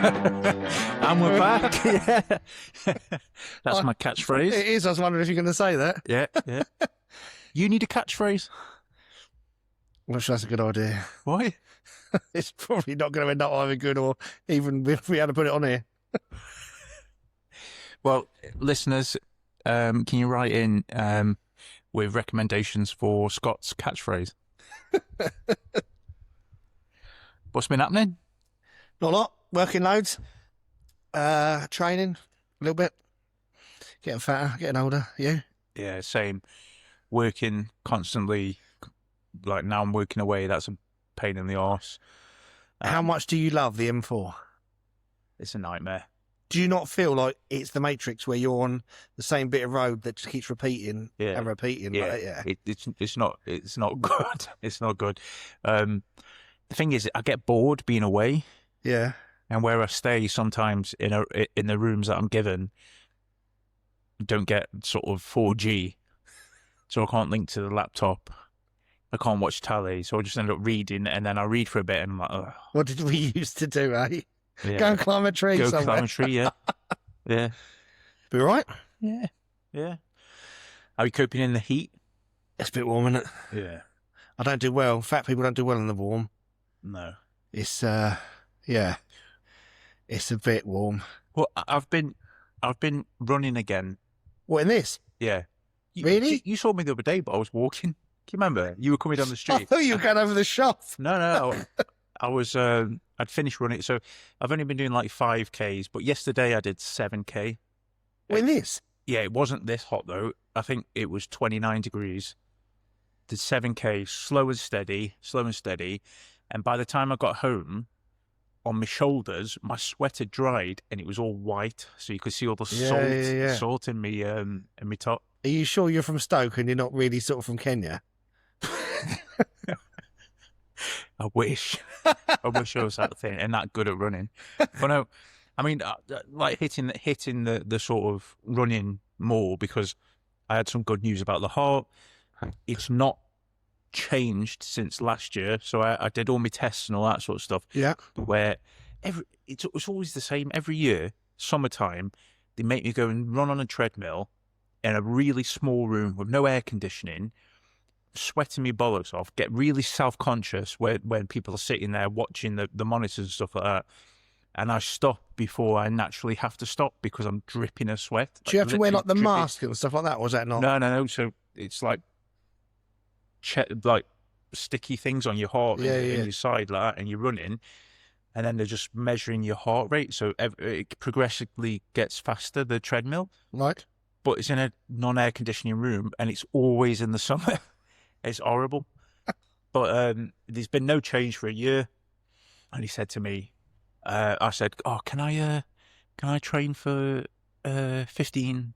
And we're back. Yeah. That's my catchphrase. It is. I was wondering if you're going to say that. Yeah, yeah. You need a catchphrase. I'm not sure that's a good idea. Why? It's probably not going to end up either good or even if we had to put it on here. Well, listeners, can you write in with recommendations for Scott's catchphrase? What's been happening? Not a lot. Working loads. Training a little bit. Getting fatter, getting older. You? Yeah, same. Working constantly. Like now I'm working away. That's a pain in the arse. How much do you love the M4? It's a nightmare. Do you not feel like it's the Matrix where you're on the same bit of road that just keeps repeating and repeating? Yeah, like, yeah. It's not good. It's not good. The thing is, I get bored being away. Yeah. And where I stay sometimes in the rooms that I'm given, don't get sort of 4G, so I can't link to the laptop. I can't watch telly, so I just end up reading, and then I read for a bit, and I'm like, ugh. What did we used to do, eh? Yeah. Go and climb a tree somewhere. Climb a tree, yeah. Yeah. Be all right? Yeah. Yeah. Are you coping in the heat? It's a bit warm, isn't it? Yeah. I don't do well. Fat people don't do well in the warm. No. It's, yeah. It's a bit warm. Well, I've been running again. What, in this? Yeah. Really? You saw me the other day, but I was walking. Can you remember? You were coming down the street. I thought you were going over the shop. No. I was, I'd finished running. So I've only been doing like 5Ks, but yesterday I did 7K. When this? Yeah, it wasn't this hot though. I think it was 29 degrees. Did 7K, slow and steady. And by the time I got home, on my shoulders, my sweat had dried and it was all white. So you could see all the salt in me top. Are you sure you're from Stoke and you're not really sort of from Kenya? I wish I was that thing and that good at running. But no, I mean, like hitting the sort of running more because I had some good news about the heart. It's not changed since last year, so I did all my tests and all that sort of stuff. Yeah, where it's always the same every year. Summertime, they make me go and run on a treadmill in a really small room with no air conditioning. Sweating me bollocks off, get really self-conscious when people are sitting there watching the monitors and stuff like that, and I stop before I naturally have to stop because I'm dripping of sweat. Do you have to wear like the dripping mask and stuff like that, or is that not? No. So it's like sticky things on your heart and your side like that, and you're running, and then they're just measuring your heart rate, so it progressively gets faster, the treadmill. Right. But it's in a non-air conditioning room, and it's always in the summer. It's horrible. But there's been no change for a year. And he said to me, I said, oh, can I train for 15K,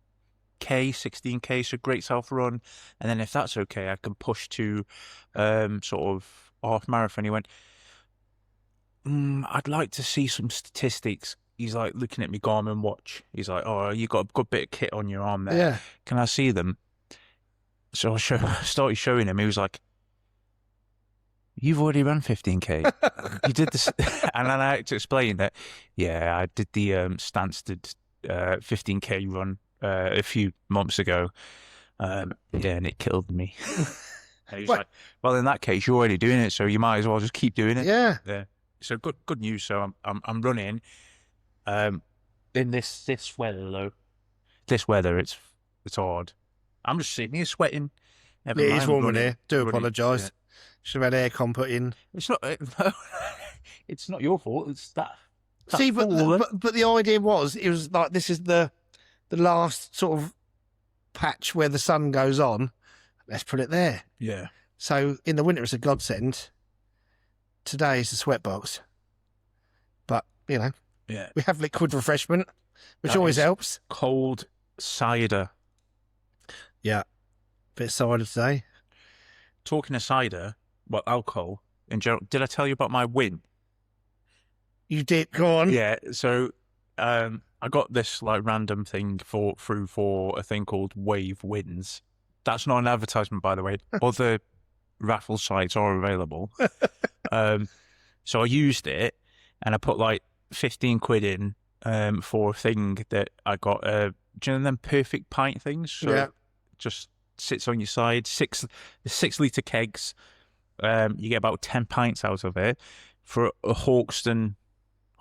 16K, so great self-run. And then if that's okay, I can push to sort of half marathon. He went, I'd like to see some statistics. He's like looking at my Garmin watch. He's like, oh, you got a good bit of kit on your arm there. Yeah. Can I see them? So I started showing him. He was like, you've already run 15K. You did this. And then I had to explain that, yeah, I did the Stansted 15K run a few months ago. And it killed me. And he was like, well, in that case, you're already doing it, so you might as well just keep doing it. Yeah. So good news. So I'm running in this weather, though. This weather, it's hard. I'm just sitting here sweating. It is warm in here. Do apologise. Yeah. Should have had aircon put in. It's not. No, it's not your fault. It's that. See, but the idea was, it was like, this is the last sort of patch where the sun goes on. Let's put it there. Yeah. So in the winter, it's a godsend. Today is the sweat box. But, you know, we have liquid refreshment, which always helps. Cold cider. Yeah. Bit of cider today. Talking of cider, well, alcohol in general, did I tell you about my win? You did. Go on. Yeah. So I got this like random thing through for a thing called Wave Wins. That's not an advertisement, by the way. Other raffle sites are available. So I used it and I put like 15 quid in for a thing that I got. Do you know them perfect pint things? So Yeah. it just sits on your side. The 6 litre kegs. You get about 10 pints out of it for a Hawkston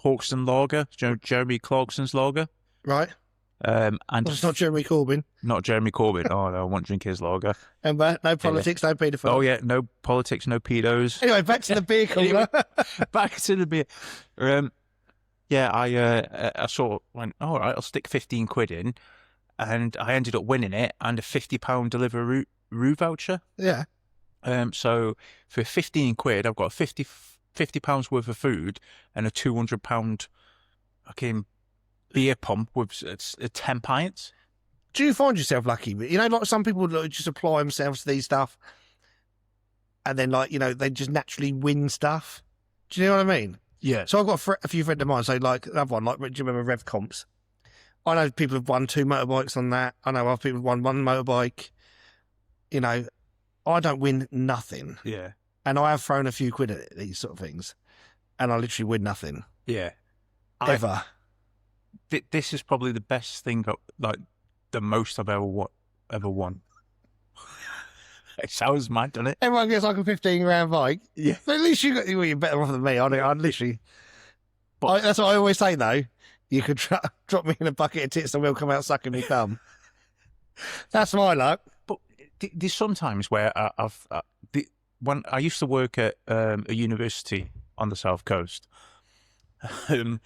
lager. Do you know Jeremy Clarkson's lager? Right. And Well, it's not Jeremy Corbyn. Not Jeremy Corbyn. Oh no, I won't drink his lager. And no politics, no paedophile. Oh yeah, no politics, no pedos. Anyway, back to the beer cooler. Back to the beer. Yeah, I sort of went, all right, I'll stick 15 quid in, and I ended up winning it and a £50 Deliveroo voucher. Yeah. So for 15 quid, I've got £50 worth of food and a £200 fucking beer pump with 10 pints. Do you find yourself lucky? You know, like some people just apply themselves to these stuff and then, like, you know, they just naturally win stuff. Do you know what I mean? Yeah. So I've got a few friends of mine. So, like, another one, like, do you remember Rev Comps? I know people have won 2 motorbikes on that. I know other people have won 1 motorbike. You know, I don't win nothing. Yeah. And I have thrown a few quid at these sort of things. And I literally win nothing. Yeah. Ever. This is probably the best thing, like, the most I've ever won. It sounds mad, doesn't it? Everyone gets like a 15 grand bike. Yeah. But at least you're better off than me. I literally. That's what I always say, though. You could drop me in a bucket of tits and we'll come out sucking me thumb. That's my luck. But there's sometimes where when I used to work at a university on the South Coast, and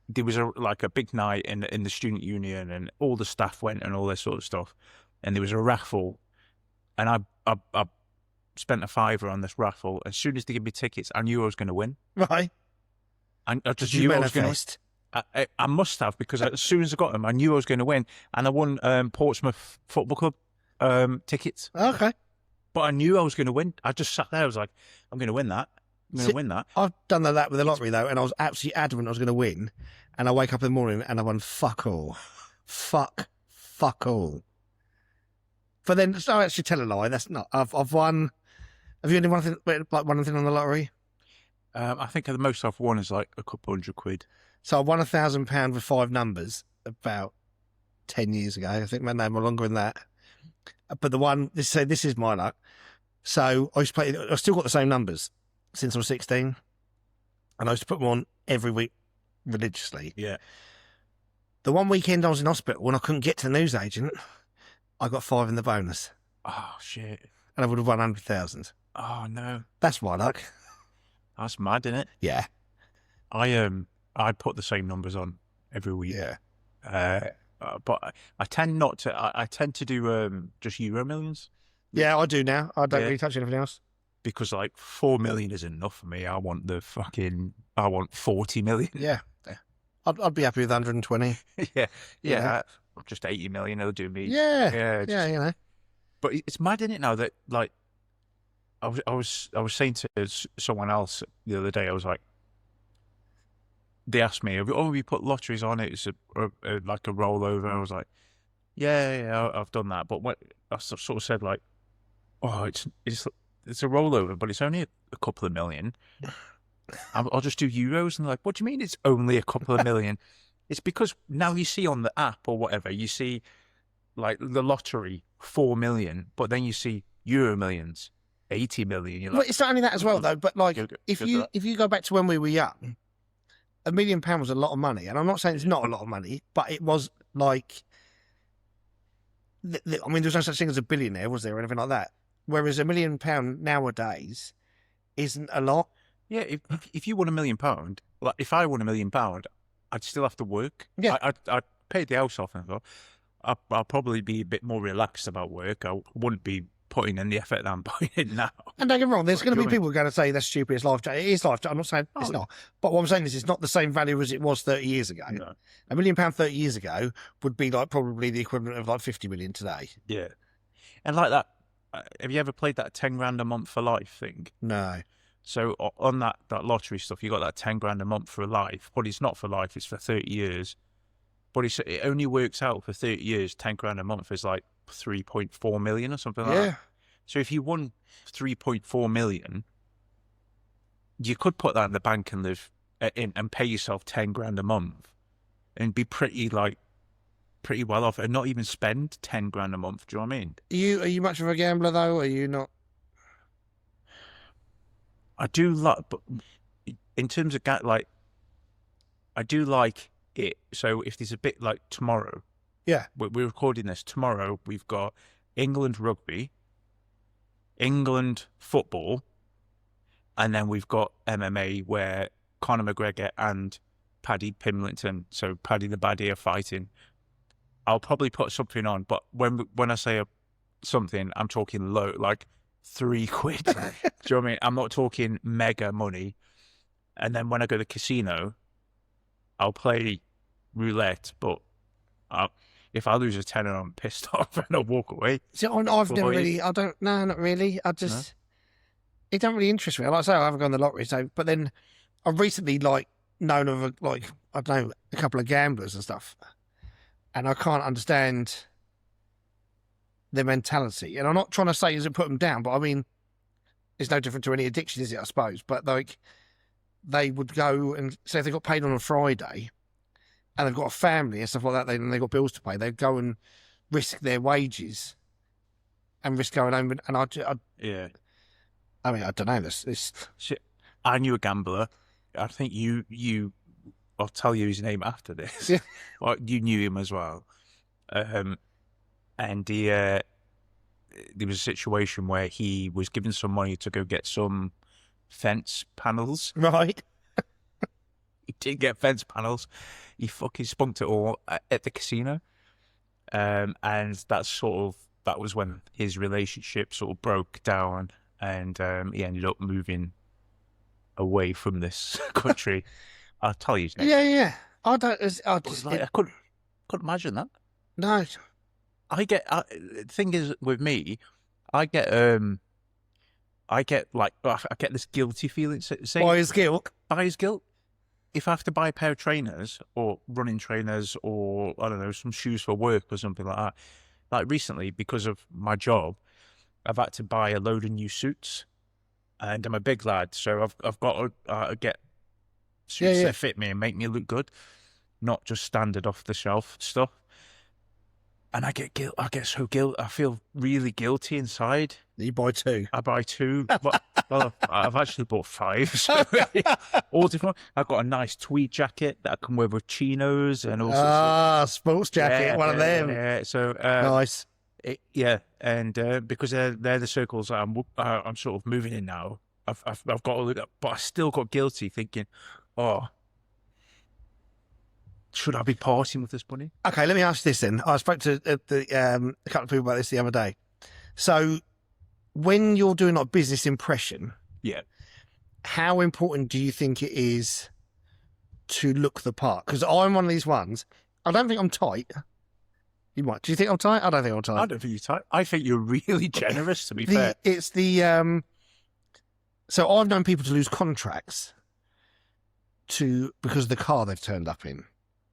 there was a big night in the student union, and all the staff went and all this sort of stuff, and there was a raffle, and I spent a £5 on this raffle. As soon as they gave me tickets, I knew I was going to win. Right. I just knew I was going to win. I must have, because as soon as I got them, I knew I was going to win, and I won Portsmouth Football Club tickets. Okay. But I knew I was going to win. I just sat there. I was like, I'm going to win that. I'm going to win that. I've done that with the lottery, though, and I was absolutely adamant I was going to win. And I wake up in the morning and I won fuck all. Fuck all. But then, I actually tell a lie. That's not. I've won. Have you only won anything on the lottery? I think the most I've won is like a couple hundred quid. So I won £1,000 with 5 numbers about 10 years ago. I think my name more longer than that. But this is my luck. So I used to play. I've still got the same numbers since I was 16, and I used to put them on every week religiously. Yeah. The one weekend I was in hospital when I couldn't get to the newsagent, I got 5 in the bonus. Oh shit! And I would have won 100,000. Oh no! That's my luck. That's mad, isn't it? Yeah. I put the same numbers on every week. Yeah. But I tend not to. I tend to do just Euro Millions. Yeah, I do now. I don't really touch anything else. Because like 4 million is enough for me. I want 40 million. Yeah. I'd be happy with 120. Yeah. Just 80 million will do me. Yeah. Yeah, you know. But it's mad, isn't it, now that, like, I was saying to someone else the other day, I was like, they asked me, we put lotteries on it, it's like a rollover. I was like, yeah, I've done that. But what I sort of said, like, oh, it's a rollover, but it's only a couple of million. I'll just do euros. And they're like, what do you mean it's only a couple of million? It's because now you see on the app or whatever, you see like the lottery, 4 million, but then you see Euro Millions, 80 million. You're like, well, it's not only that as well, though, but like if you go back to when we were young, £1 million was a lot of money. And I'm not saying it's not a lot of money, but it was like, I mean, there's no such thing as a billionaire, was there, or anything like that? Whereas £1 million nowadays isn't a lot. Yeah, if you won £1 million, like if I won £1 million, I'd still have to work. Yeah, I'd pay the house off, and I thought I'll probably be a bit more relaxed about work. I wouldn't be putting in the effort that I'm putting in now. And don't get me wrong, there's going to be people who are going to say that's stupid. It's life. It is life. I'm not saying it's not, but what I'm saying is it's not the same value as it was 30 years ago. No. £1 million 30 years ago would be like probably the equivalent of like 50 million today. Yeah, and like that. Have you ever played that 10 grand a month for life thing? No. So on that lottery stuff, you got that 10 grand a month for life, but it's not for life, it's for 30 years. But it only works out for 30 years, 10 grand a month is like 3.4 million or something like that. So if you won 3.4 million, you could put that in the bank and live in and pay yourself 10 grand a month and be pretty well off and not even spend 10 grand a month. Do you know what I mean? Are you much of a gambler though? Or are you not? I do like, but in terms of I do like it. So if there's a bit like tomorrow, Yeah. we're recording this tomorrow. We've got England rugby, England football, and then we've got MMA where Conor McGregor and Paddy Pimblington, so Paddy the Baddie, are fighting. I'll probably put something on, but when I say something, I'm talking low, like £3. Do you know what I mean? I'm not talking mega money. And then when I go to the casino, I'll play roulette, but if I lose a tenner, I'm pissed off and I'll walk away. See, I've never really. I don't. No, not really. I just. No? It don't really interest me. Like I say, I haven't gone the lottery. So, but then I've recently known of I don't know, a couple of gamblers and stuff, and I can't understand their mentality. And I'm not trying to say is it put them down, but I mean, it's no different to any addiction, is it? I suppose. But they would go and say if they got paid on a Friday and they've got a family and stuff like that, and they've got bills to pay, they'd go and risk their wages and risk going home. And yeah. I mean, I don't know. This. I knew a gambler. I think you. I'll tell you his name after this. Yeah. Well, you knew him as well. And there was a situation where he was given some money to go get some fence panels. Right. He did get fence panels. He fucking spunked it all at the casino. And that was when his relationship sort of broke down, and he ended up moving away from this country. I'll tell you his name. Yeah. I couldn't imagine that. No. The thing is with me, I get this guilty feeling. By his guilt. By his guilt. If I have to buy a pair of trainers or running trainers or, I don't know, some shoes for work or something like that, like recently, because of my job, I've had to buy a load of new suits, and I'm a big lad, so I've got to get suits that fit me and make me look good, not just standard off the shelf stuff. And I get so guilty. I feel really guilty inside. You buy two. I buy two. Well, I've actually bought 5. So all different. I've got a nice tweed jacket that I can wear with chinos and all sorts. Sports jacket, one of them. Yeah. So nice. And because they're the circles I'm sort of moving in now. I've got to look up, but I still got guilty, thinking, oh. Should I be partying with this bunny? Okay, let me ask you this then. I spoke to a couple of people about this the other day. So, when you're doing like business impression, how important do you think it is to look the part? Because I'm one of these ones. I don't think I'm tight. You might. Do you think I'm tight? I don't think I'm tight. I don't think you're tight. I think you're really generous. To be fair, it's the. So I've known people to lose contracts because of the car they've turned up in.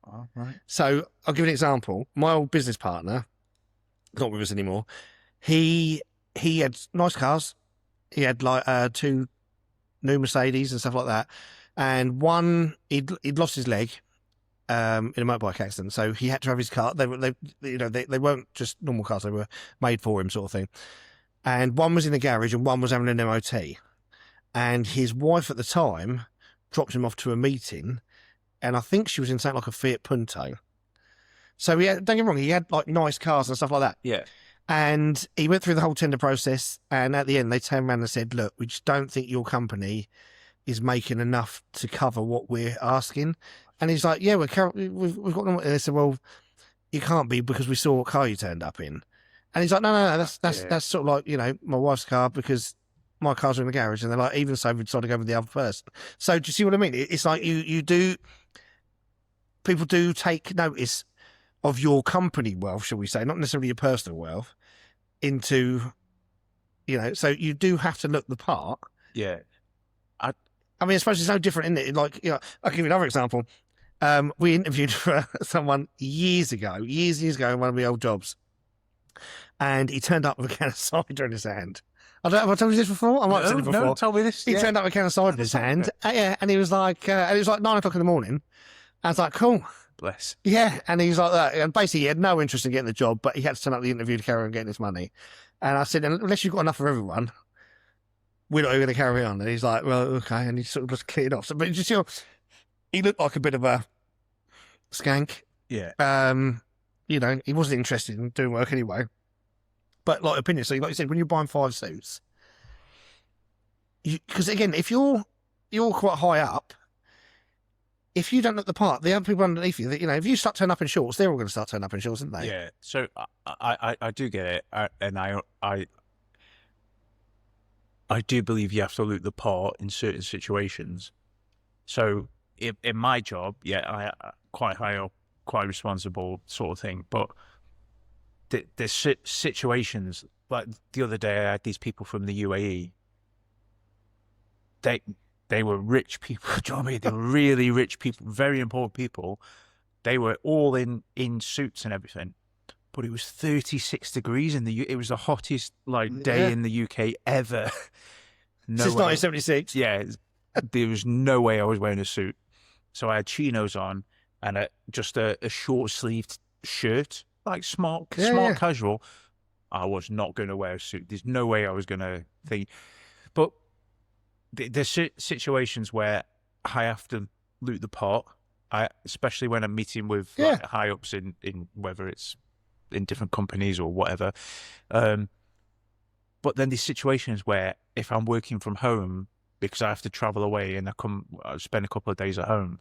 Oh, right. So I'll give you an example. My old business partner, not with us anymore, he had nice cars. He had like 2 new Mercedes and stuff like that. And one, he'd lost his leg in a motorbike accident, so he had to have his car. They weren't just normal cars; they were made for him, sort of thing. And one was in the garage, and one was having an MOT. And his wife at the time dropped him off to a meeting. And I think she was in something like a Fiat Punto. So don't get me wrong, he had like nice cars and stuff like that. Yeah. And he went through the whole tender process. And at the end, they turned around and said, look, we just don't think your company is making enough to cover what we're asking. And he's like, yeah, we've got them. And they said, well, you can't be because we saw what car you turned up in. And he's like, no, that's sort of like, you know, my wife's car because my cars are in the garage. And they're like, even so, we decided to go with the other person. So do you see what I mean? It's like people do take notice of your company wealth, shall we say, not necessarily your personal wealth, into, you know, so you do have to look the part. Yeah. I mean, I suppose it's no different, isn't it? Like, you know, I'll give you another example. We interviewed for someone years ago in one of my old jobs, and he turned up with a can of cider in his hand. I don't know if I told you this before. I might have said it before. No, tell me this. He turned up with a can of cider in his hand. Yeah, and he was like, and it was like 9 o'clock in the morning. I was like, cool. Bless. Yeah, and he was like that. And basically, he had no interest in getting the job, but he had to turn up the interview to carry on getting his money. And I said, unless you've got enough for everyone, we're not going to carry on. And he's like, well, okay. And he sort of just cleared off. So, but just, you know, he looked like a bit of a skank. Yeah. You know, he wasn't interested in doing work anyway. But like opinion, so like you said, when you're buying 5 suits, because again, if you're quite high up, if you don't look the part, the other people underneath you, you know, if you start turning up in shorts, they're all going to start turning up in shorts, aren't they? Yeah. So I do get it, and I do believe you have to look the part in certain situations. So in my job, yeah, I quite high up, quite responsible sort of thing, but there's situations like the other day I had these people from the UAE. They were rich people. Do you know what I mean? They were really rich people, very important people. They were all in suits and everything, but it was 36 degrees it was the hottest day in the UK ever. Since 1976. Yeah, there was no way I was wearing a suit. So I had chinos on and just a short sleeved shirt, like smart casual. I was not going to wear a suit. There's no way I was going to think. But there's situations where I have to look the part, especially when I'm meeting with high ups in whether it's in different companies or whatever. But then there's situations where if I'm working from home because I have to travel away and I spend a couple of days at home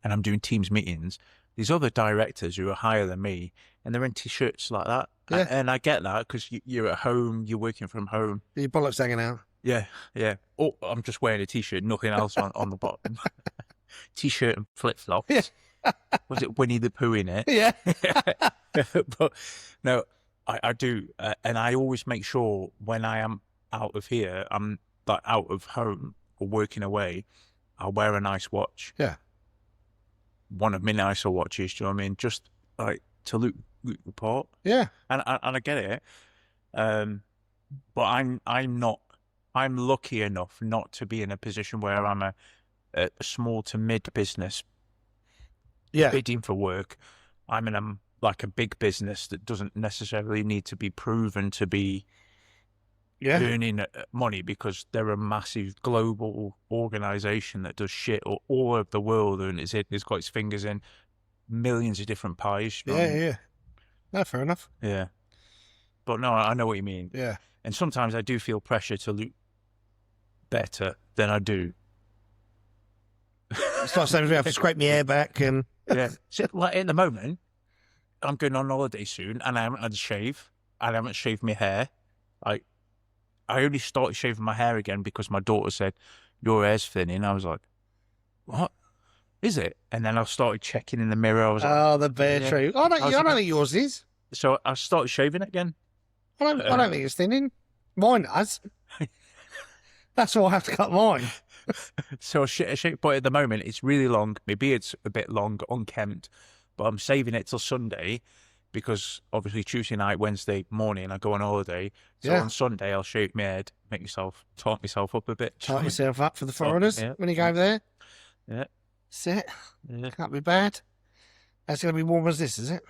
and I'm doing Teams meetings, these other directors who are higher than me and they're in t-shirts like that. Yeah. And I get that because you're at home, you're working from home. Your bollocks hanging out. Yeah, yeah. Oh, I'm just wearing a t-shirt, nothing else on the bottom. T-shirt and flip-flops. Yeah. Was it Winnie the Pooh in it? Yeah. But no, I do. And I always make sure when I am out of here, I'm like out of home or working away, I'll wear a nice watch. Yeah. One of my nicer watches, do you know what I mean? Just like to look the part. Yeah. And I get it. But I'm lucky enough not to be in a position where I'm a small to mid business bidding for work. I'm in a big business that doesn't necessarily need to be proven to be earning money because they're a massive global organization that does shit all over the world and it's got its fingers in millions of different pies. You know what I mean? Yeah. No, fair enough. Yeah. But no, I know what you mean. Yeah. And sometimes I do feel pressure to look better than I do. It's like saying I have to scrape my hair back and... Yeah. So, like at the moment, I'm going on holiday soon and I haven't had a shave. I haven't shaved my hair. I only started shaving my hair again because my daughter said, your hair's thinning. I was like, what? Is it? And then I started checking in the mirror. I was like, oh, the bear tree. I don't think yours is. So I started shaving it again. I don't think it's thinning. Mine does. That's why I have to cut mine. So I shave, but at the moment it's really long. My beard's a bit long, unkempt, but I'm saving it till Sunday because obviously Tuesday night, Wednesday morning I go on holiday. So on Sunday I'll shave my head, tighten myself up a bit. Tighten yourself up for the foreigners when you go over there. Yeah. Sit. Yeah. Can't be bad. It's going to be warm as this, is it?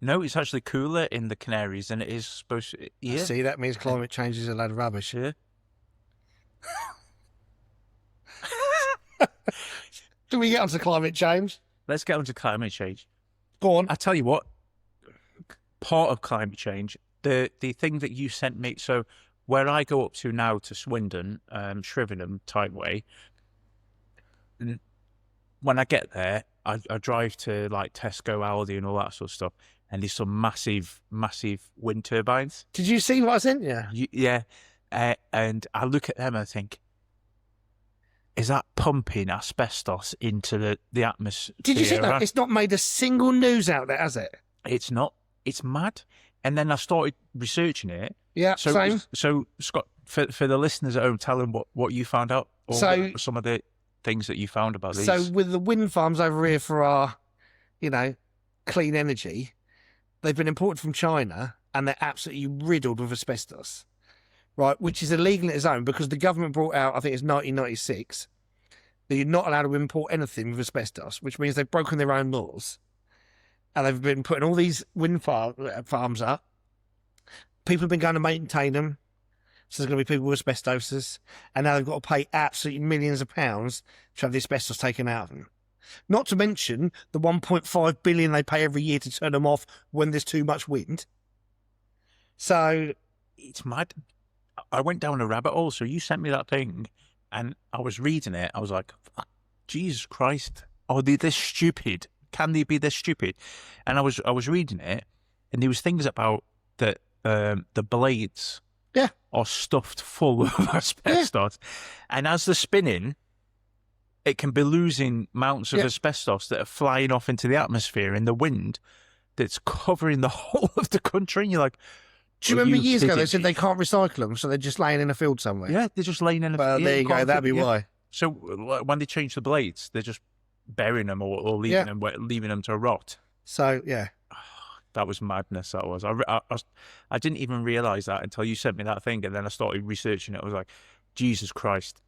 No, it's actually cooler in the Canaries than it is supposed to. Yeah. See, that means climate change is a load of rubbish. Yeah. Do we get onto climate change? Let's get onto climate change. Go on. I tell you what, part of climate change, the thing that you sent me, so where I go up to now to Swindon, Shrivenham type way, when I get there, I drive to like Tesco, Aldi and all that sort of stuff, and there's some massive wind turbines. Did you see what I sent you? Yeah. And I look at them and I think, is that pumping asbestos into the atmosphere? Did you see that? It's not made a single news outlet, has it? It's not. It's mad. And then I started researching it. Yeah, same. So Scott, for the listeners at home, tell them what you found out, or what some of the things that you found about these. So with the wind farms over here for our, clean energy, they've been imported from China and they're absolutely riddled with asbestos. right, which is illegal in its own because the government brought out, I think it's 1996, that you're not allowed to import anything with asbestos, which means they've broken their own laws. And they've been putting all these wind farms up. People have been going to maintain them. So there's going to be people with asbestosis. And now they've got to pay absolutely millions of pounds to have the asbestos taken out of them. Not to mention the 1.5 billion they pay every year to turn them off when there's too much wind. So it's mad. I went down a rabbit hole. So you sent me that thing and I was reading it. I was like, Jesus Christ. Are they this stupid? Can they be this stupid? And I was reading it and there was things about that the blades are stuffed full of asbestos. And as they're spinning, it can be losing mounts of asbestos that are flying off into the atmosphere in the wind that's covering the whole of the country. And you're like, do you remember years ago they said they can't recycle them, so they're just laying in a field somewhere? Yeah, they're just laying in a field. Well, there you go, that'd be why. So when they change the blades, they're just burying them or leaving them to rot. So, yeah. That was madness, that was. I didn't even realise that until you sent me that thing, and then I started researching it. I was like, Jesus Christ.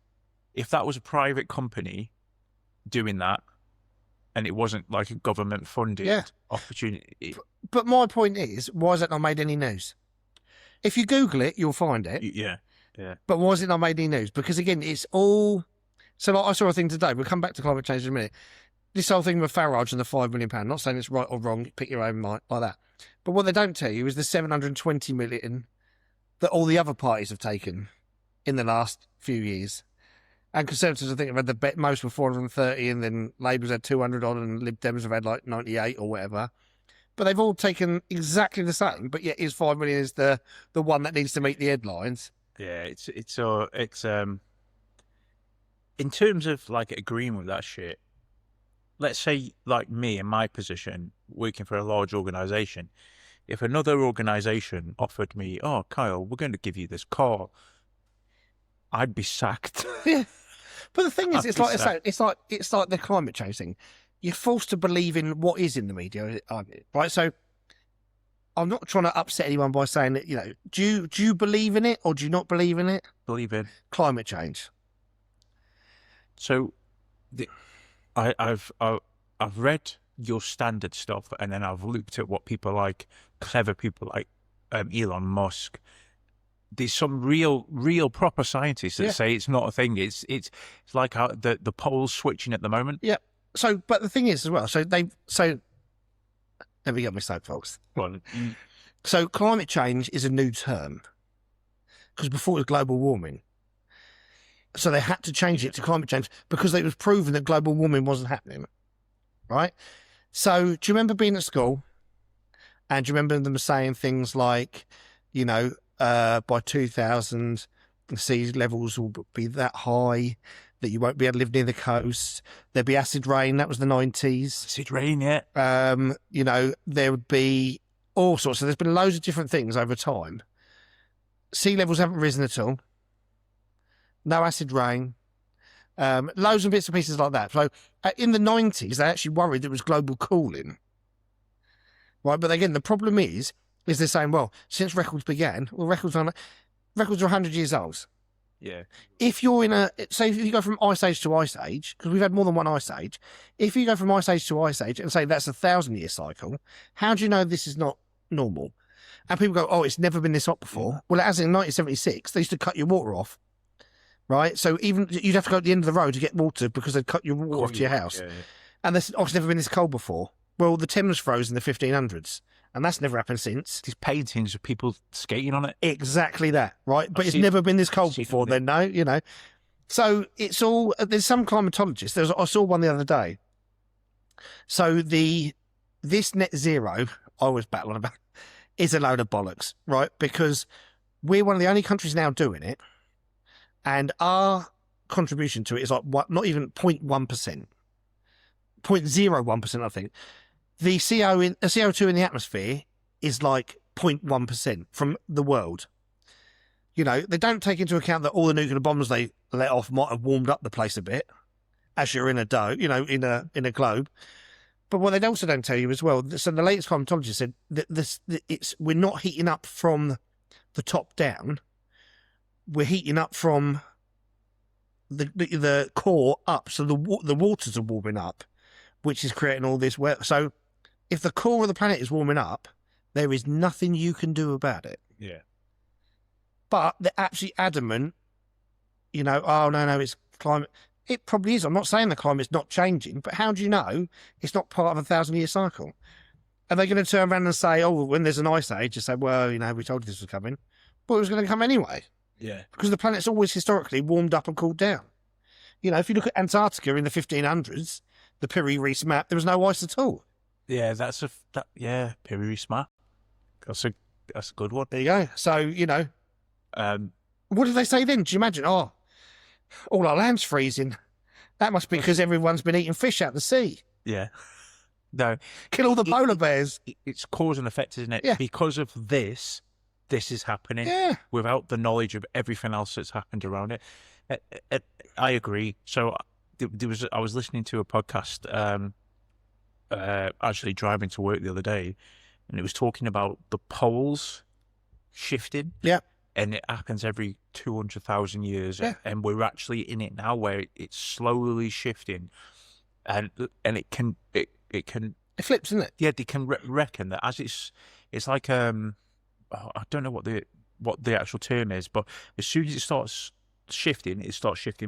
If that was a private company doing that, and it wasn't like a government-funded opportunity... But my point is, why has that not made any news? If you Google it, you'll find it. Yeah. But why has it not made any news? Because, again, it's all... So, like, I saw a thing today. We'll come back to climate change in a minute. This whole thing with Farage and the £5 million, not saying it's right or wrong, pick your own mind, like that. But what they don't tell you is the 720 million that all the other parties have taken in the last few years. And Conservatives, I think, have had the most with 430, and then Labour's had 200 on, and Lib Dems have had like 98 or whatever. But they've all taken exactly the same, but yet his 5 million is the one that needs to meet the headlines. Yeah, it's in terms of like agreeing with that shit. Let's say, like me in my position, working for a large organisation, if another organisation offered me, oh, Kyle, we're going to give you this car, I'd be sacked. Yeah. But the thing is, it's like the climate change thing. You're forced to believe in what is in the media, right? So I'm not trying to upset anyone by saying that, you know, do you believe in it or do you not believe in it? Believe in climate change. So I've read your standard stuff, and then I've looked at what people like, clever people like Elon Musk. There's some real proper scientists that say it's not a thing. It's like how the pole's switching at the moment. Yeah. So, but the thing is as well. So let me get my soapbox. So climate change is a new term because before it was global warming. So they had to change it to climate change because it was proven that global warming wasn't happening, right? So do you remember being at school and do you remember them saying things like, you know, by 2000, the sea levels will be that high that you won't be able to live near the coast. There'd be acid rain. That was the 90s. Acid rain, yeah. You know, there would be all sorts. So there's been loads of different things over time. Sea levels haven't risen at all. No acid rain, loads of bits and pieces like that. So in the 90s, they actually worried it was global cooling. Right, but again, the problem is they're saying, well, since records began, well, records are 100 years old. Yeah. If you're say if you go from ice age to ice age, because we've had more than one ice age, if you go from ice age to ice age and say that's a 1,000-year cycle, how do you know this is not normal? And people go, oh, it's never been this hot before. Well, it has in 1976. They used to cut your water off. Right, so even you'd have to go at the end of the road to get water because they'd cut your water off to your house. Yeah. And it's never been this cold before. Well, the Thames froze in the 1500s, and that's never happened since. These paintings of people skating on it. Exactly that, right? But it's never been this cold before then, no, you know. So it's all, there's some climatologists, I saw one the other day. So this net zero, I always battle on about, is a load of bollocks, right? Because we're one of the only countries now doing it. And our contribution to it is like not even 0.1%, 0.01%, I think. The CO2 in the atmosphere is like 0.1% from the world. You know, they don't take into account that all the nuclear bombs they let off might have warmed up the place a bit, as you're in a dome, you know, in a globe. But what they also don't tell you as well, so the latest climatologist said that we're not heating up from the top down. we're heating up from the core up, so the waters are warming up, which is creating all this weather. So if the core of the planet is warming up, there is nothing you can do about it. Yeah. But they're absolutely adamant, oh, no, it's climate. It probably is. I'm not saying the climate's not changing, but how do you know it's not part of a 1,000-year cycle? Are they going to turn around and say, oh, when there's an ice age, just say, well, we told you this was coming. But it was going to come anyway. Yeah. Because the planet's always historically warmed up and cooled down. If you look at Antarctica in the 1500s, the Piri-Reis map, there was no ice at all. Yeah, Piri-Reis map. That's a good one. There you go. So, what did they say then? Do you imagine? Oh, all our land's freezing. That must be because everyone's been eating fish out the sea. Yeah. No. Kill all the polar bears. It's cause and effect, isn't it? Yeah. Because of this is happening. Yeah. Without the knowledge of everything else that's happened around it. I agree. So I was listening to a podcast actually driving to work the other day, and it was talking about the poles shifting. Yeah. And it happens every 200,000 years. Yeah. And we're actually in it now where it's slowly shifting. And it can... It flips, isn't it? Yeah, they can reckon that as it's like I don't know what the actual term is, but as soon as it starts shifting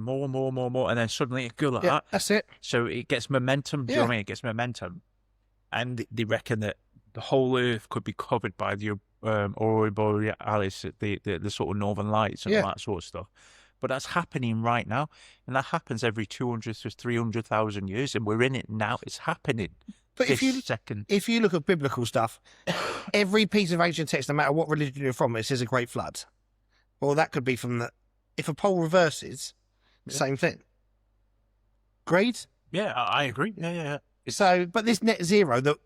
more and more and more and more, and then suddenly it goes like that. That's it. So it gets momentum. Do you know what I mean? It gets momentum, and they reckon that the whole Earth could be covered by the aurora borealis, the sort of northern lights and all that sort of stuff. But that's happening right now, and that happens every 200 to 300,000 years, and we're in it now. It's happening. But if you look at biblical stuff, every piece of ancient text, no matter what religion you're from, it says a great flood. Well, that could be from if a pole reverses, same thing. Agreed? Yeah, I agree. Yeah. So, but this net zero that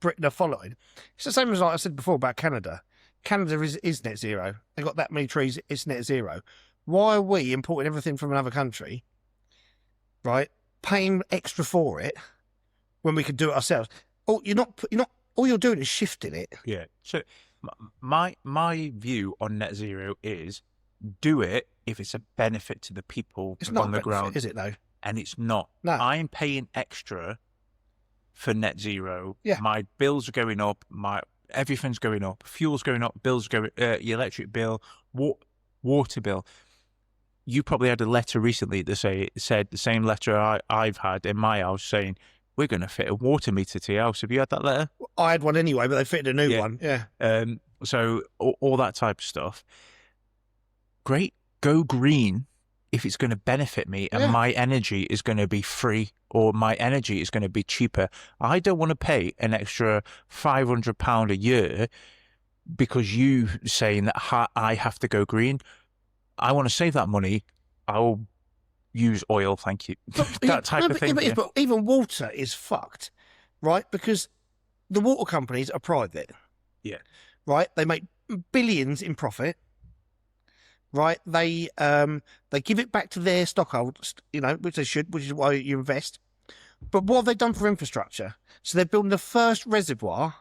Britain are following, it's the same as like I said before about Canada. Canada is net zero. They've got that many trees, it's net zero. Why are we importing everything from another country, right? Paying extra for it when we could do it ourselves? Oh, you're not. All you're doing is shifting it. Yeah. So my view on net zero is do it if it's a benefit to the people on the ground. Is it though? And it's not. No. I'm paying extra for net zero. Yeah. My bills are going up. Everything's going up. Fuel's going up. Bills going. Your electric bill, water bill. You probably had a letter recently that said the same letter I've had in my house saying, we're going to fit a water meter to your house. Have you had that letter? I had one anyway, but they fitted a new one. Yeah. So all that type of stuff. Great. Go green if it's going to benefit me and my energy is going to be free or my energy is going to be cheaper. I don't want to pay an extra £500 a year because you saying that I have to go green. I want to save that money. I'll use oil, thank you. That type of thing. But even water is fucked, right? Because the water companies are private. Yeah. Right? They make billions in profit. Right? They give it back to their stockholders, which they should, which is why you invest. But what have they done for infrastructure? So they're building the first reservoir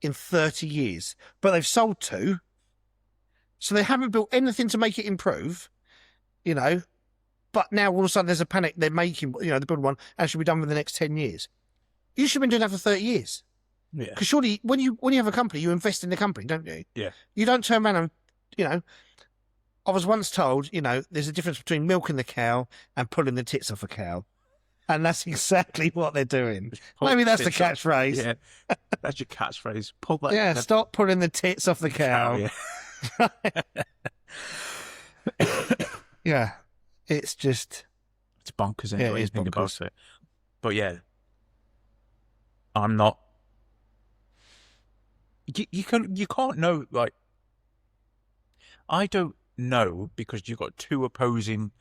in 30 years, but they've sold 2. So they haven't built anything to make it improve, but now all of a sudden there's a panic. They're making, they're building one and should be done within the next 10 years. You should have been doing that for 30 years. Yeah. Because surely when you have a company, you invest in the company, don't you? Yeah. You don't turn around and, I was once told, there's a difference between milking the cow and pulling the tits off a cow. And that's exactly what they're doing. Maybe that's the catchphrase. Yeah. That's your catchphrase. Pull that. Stop pulling the tits off the cow. Yeah. Yeah, it's bonkers. Yeah, it is think bonkers. About it. But yeah, I'm not. You can't know. Like, I don't know because you've got 2 opposing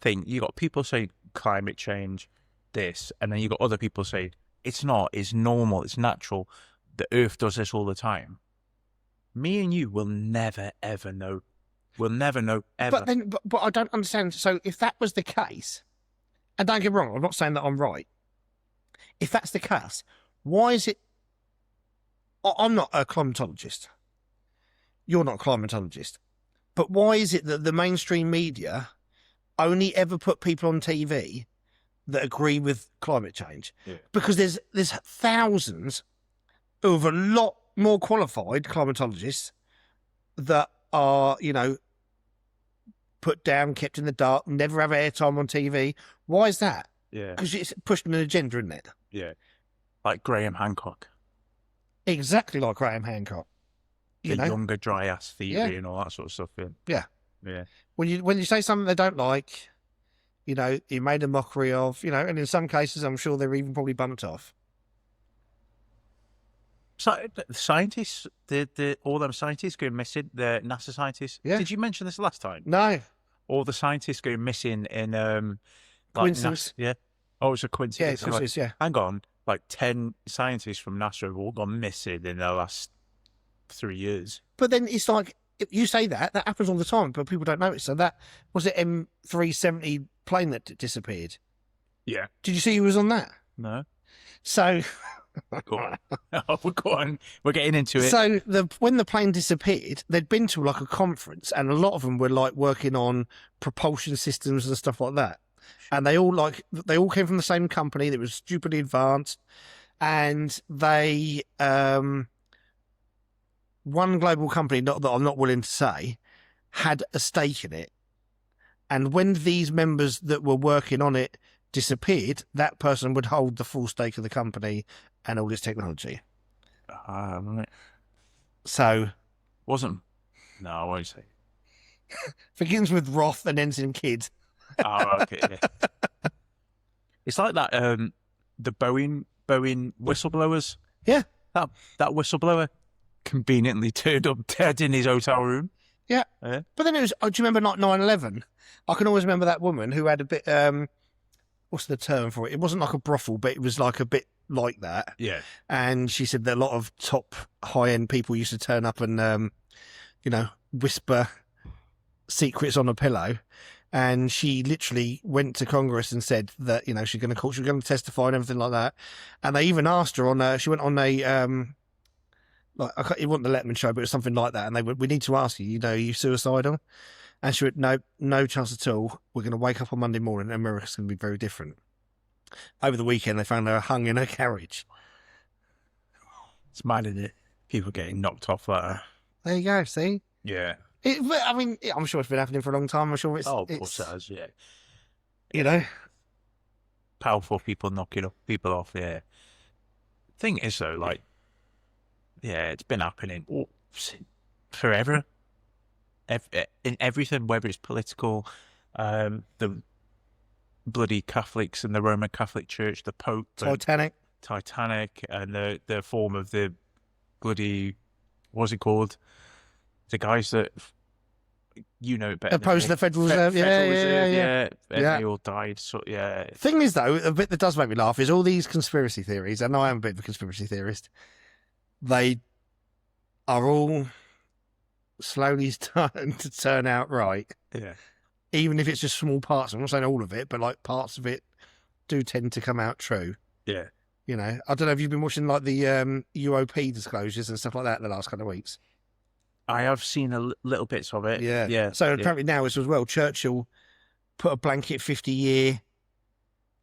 things. You got people saying climate change, this, and then you got other people saying it's not. It's normal. It's natural. The Earth does this all the time. Me and you will never, ever know. We'll never know, ever. But I don't understand. So if that was the case, and don't get me wrong, I'm not saying that I'm right. If that's the case, why is it... I'm not a climatologist. You're not a climatologist. But why is it that the mainstream media only ever put people on TV that agree with climate change? Yeah. Because there's thousands of a lot more qualified climatologists that are, put down, kept in the dark, never have airtime on TV. Why is that? Yeah. Because it's pushing an agenda, isn't it? Yeah. Like Graham Hancock. Exactly like Graham Hancock. The younger dry ass theory and all that sort of stuff. Yeah. Yeah. When you say something they don't like, you made a mockery of, and in some cases I'm sure they're even probably bumped off. So the scientists, all them scientists going missing, the NASA scientists. Yeah. Did you mention this last time? No. All the scientists going missing in Coincidence. Yeah. Oh, it's a coincidence. Yeah, coincidence, yeah. Hang on, like 10 scientists from NASA have all gone missing in the last 3 years. But then it's like, you say that happens all the time, but people don't notice. So that was it M370 plane that disappeared. Yeah. Did you see who was on that? No. So Go on. Oh, go on. We're getting into it. So when the plane disappeared, they'd been to like a conference, and a lot of them were like working on propulsion systems and stuff like that. And they all came from the same company that was stupidly advanced, and they one global company, not that I'm not willing to say, had a stake in it. And when these members that were working on it disappeared, that person would hold the full stake of the company and all its technology. Right. So, wasn't. No, I won't say. Begins with Roth and ends in Kid. Oh, okay. Yeah. It's like that. The Boeing whistleblowers. Yeah. That whistleblower conveniently turned up dead in his hotel room. Yeah. But then it was. Oh, do you remember 9/11? I can always remember that woman who had a bit. What's the term for it? It wasn't like a brothel, but it was like a bit like that. Yeah. And she said that a lot of top high-end people used to turn up and, whisper secrets on a pillow. And she literally went to Congress and said that, she's going to testify and everything like that. And they even asked her on she went on a, it wasn't the Letterman show, but it was something like that. And they went, we need to ask you, are you suicidal? And she went, no chance at all. We're going to wake up on Monday morning and America's going to be very different. Over the weekend, they found her hung in her carriage. It's mad, isn't it? People getting knocked off like that. There you go, see? Yeah. I'm sure it's been happening for a long time. I'm sure it's... Oh, of course it has, yeah. Powerful people knocking people off, yeah. Thing is, though, it's been happening forever. In everything, whether it's political, the bloody Catholics and the Roman Catholic Church, the Pope, Titanic, and the form of the bloody, what's it called? The guys that better. Opposed to the Federal Reserve, yeah. They all died. So yeah. Thing is, though, a bit that does make me laugh is all these conspiracy theories. And I am a bit of a conspiracy theorist. They are all slowly starting to turn out right. Yeah. Even if it's just small parts. I'm not saying all of it, but like parts of it do tend to come out true. Yeah. I don't know if you've been watching like the UOP disclosures and stuff like that in the last couple of weeks. I have seen little bits of it. Yeah. Yeah. So apparently now as well, Churchill put a blanket 50-year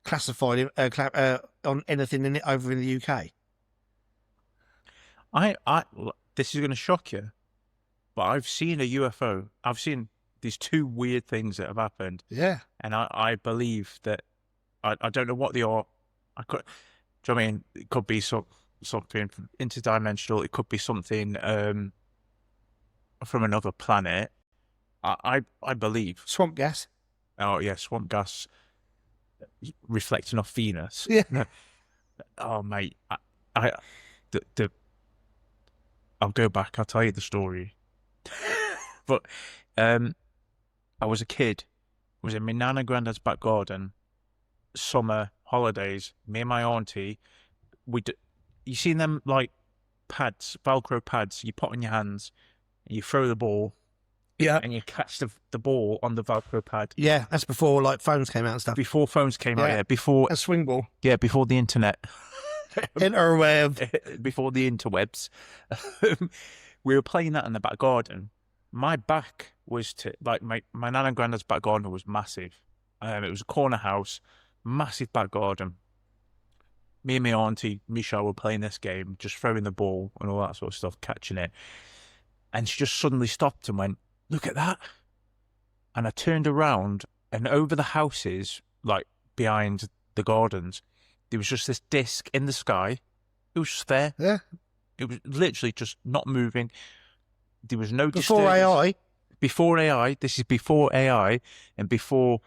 classified on anything in it over in the UK. This is going to shock you, but I've seen a UFO. I've seen these two weird things that have happened. Yeah. And I believe that I don't know what they are. Do you know what I mean? It could be something interdimensional. It could be something from another planet. I believe Swamp gas. Oh yeah, swamp gas reflecting off Venus. Yeah. Oh mate, I'll go back. I'll tell you the story. But I was a kid. I was in my nan and granddad's back garden. Summer holidays. Me and my auntie. You seen them like pads, Velcro pads? You put on your hands and you throw the ball. Yeah. And you catch the ball on the Velcro pad. Yeah, that's before like phones came out and stuff. Before phones came out, yeah. Before a swing ball. Yeah, before the internet. Interweb. Before the interwebs. We were playing that in the back garden. my back was to like my nan and granddad's back garden was massive. It was a corner house, massive back garden. Me and my auntie Michelle were playing this game, just throwing the ball and all that sort of stuff, catching it. And she just suddenly stopped and went, "Look at that!" And I turned around, and over the houses, like behind the gardens, there was just this disc in the sky. It was just there. Yeah. It was literally just not moving. There was no Before disturbance. AI. Before AI. This is before AI and before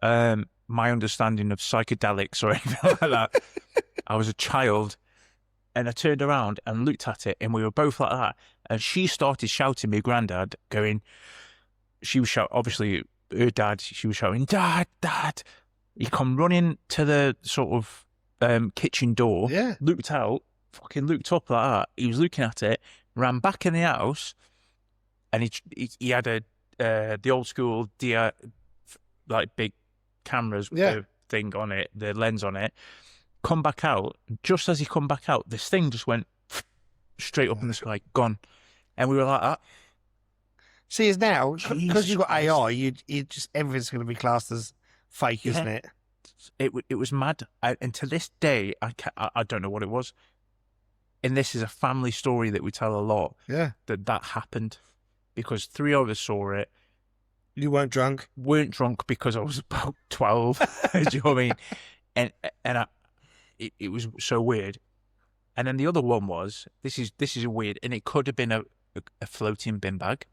my understanding of psychedelics or anything like that. I was a child, and I turned around and looked at it, and we were both like that. And she started shouting, my granddad, going, she was shouting, obviously her dad, she was shouting, "Dad, Dad." He come running to the sort of kitchen door, Yeah. looked out, fucking looked up like that. He was looking at it, ran back in the house, and he had the old school like big cameras with the thing on it, the lens on it. Come back out. Just as he come back out, this thing just went straight up in the sky, gone. And we were like that. See, it's now, because Jesus you've got Christ. AI, you just everything's going to be classed as fake, isn't it? It was mad. And to this day, I don't know what it was. And this is a family story that we tell a lot, Yeah. that happened. Because 3 of us saw it. You weren't drunk. Weren't drunk because I was about 12. Do you know what I mean? And it was so weird. And then the other one was, this is weird, and it could have been a floating bin bag.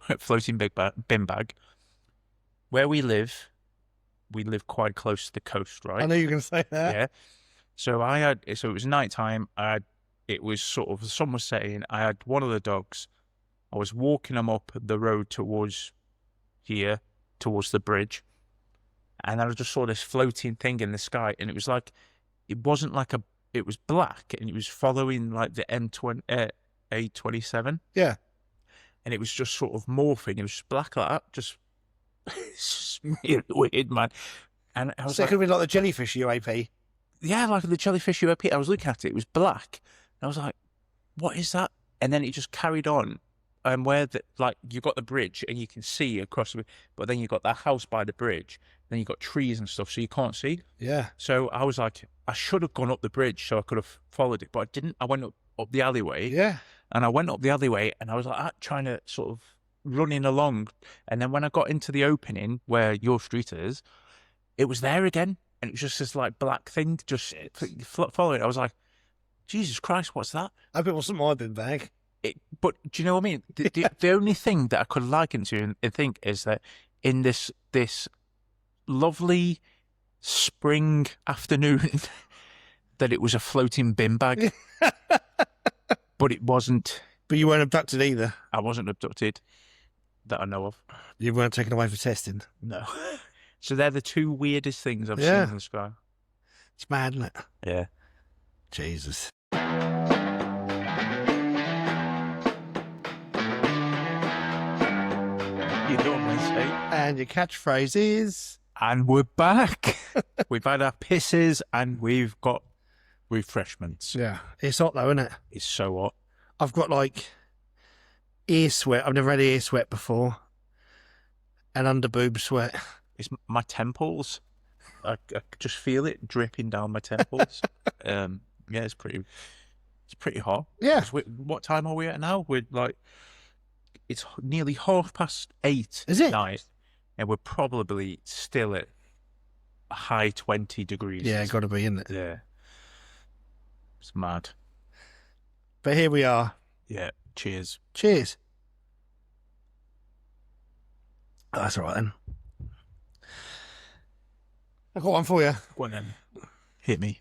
A floating bin bag. Where we live quite close to the coast, right? I know you were going to say that. Yeah. So it was nighttime. It was sort of, the sun was setting. I had one of the dogs. I was walking him up the road towards here, towards the bridge. And I just saw this floating thing in the sky. And it was like, it wasn't like it was black, and it was following like the A27. Yeah. And it was just sort of morphing. It was just black like that. Just, it's just weird, man. And I was So it like, could have been like the jellyfish UAP. yeah, like the jellyfish UAP. I was looking at it. It was black. And I was like, what is that? And then it just carried on. And where you got the bridge and you can see across the, but then you got that house by the bridge. Then you got trees and stuff, so you can't see. Yeah. So I was like, I should have gone up the bridge so I could have followed it, but I didn't. I went up the alleyway. Yeah. And I went up the alleyway, and I was like trying to sort of running along. And then when I got into the opening where your street is, it was there again. And it was just this like black thing just following. I was like, Jesus Christ, what's that? I hope it wasn't my bin bag. But do you know what I mean? The only thing that I could liken to and think is that in this lovely spring afternoon, that it was a floating bin bag. But it wasn't. But you weren't abducted either. I wasn't abducted that I know of. You weren't taken away for testing. No. So they're the two weirdest things I've Yeah. seen in the sky. It's mad, isn't it? Yeah. Jesus. You know what I say? And your catchphrase is... And we're back. We've had our pisses and we've got refreshments. Yeah. It's hot though, isn't it? It's so hot. I've got like ear sweat. I've never had ear sweat before. And under boob sweat. It's my temples. I just feel it dripping down my temples. Yeah, it's pretty hot. Yeah. What time are we at now? We're like, it's nearly 8:30. Is it? Night, and we're probably still at a high 20 degrees. Yeah, got to be, isn't it? Yeah. It's mad. But here we are. Yeah. Cheers. Cheers. Oh, that's all right then. I've got one for you. Go on then. Hit me.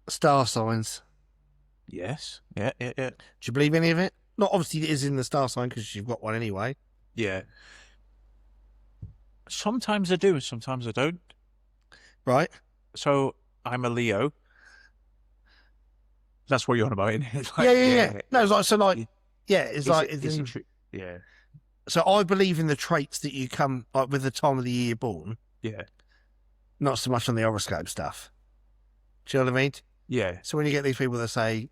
Star signs. Yes. Yeah. Do you believe any of it? Not obviously it is in the star sign because you've got one anyway. Yeah. Sometimes I do, and sometimes I don't. Right. So I'm a Leo. That's what you're on about, isn't it? Like, yeah. No, it's like, so like, yeah, it's like, is it true? Yeah. So I believe in the traits that you come like with the time of the year you're born, Yeah. not so much on the horoscope stuff. Do you know what I mean? Yeah. So when you get these people that say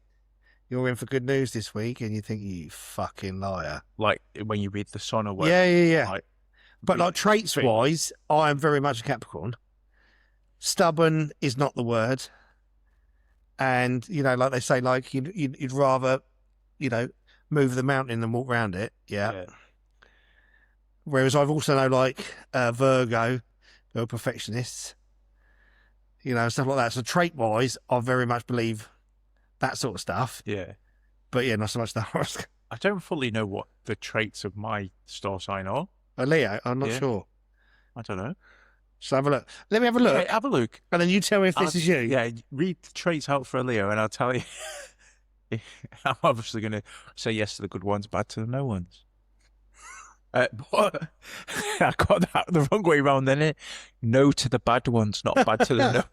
you're in for good news this week, and you think, you fucking liar. Like when you read the sun or whatever. Yeah. Like, But like traits-wise, I am very much a Capricorn. Stubborn is not the word. And, you know, like they say, like you'd rather, you know, move the mountain than walk around it. Yeah. Whereas I've also know like Virgo, who are perfectionists, you know, stuff like that. So trait-wise, I very much believe that sort of stuff. Yeah. But yeah, not so much the horoscope. I don't fully know what the traits of my star sign are. Leo, I'm not sure. I don't know. So have a look. Let me have a look. Yeah, have a look. And then you tell me if this is you. Yeah, read the traits out for a Leo and I'll tell you. I'm obviously going to say yes to the good ones, bad to the no ones. But I got that the wrong way around, then it. No to the bad ones, not bad to the no.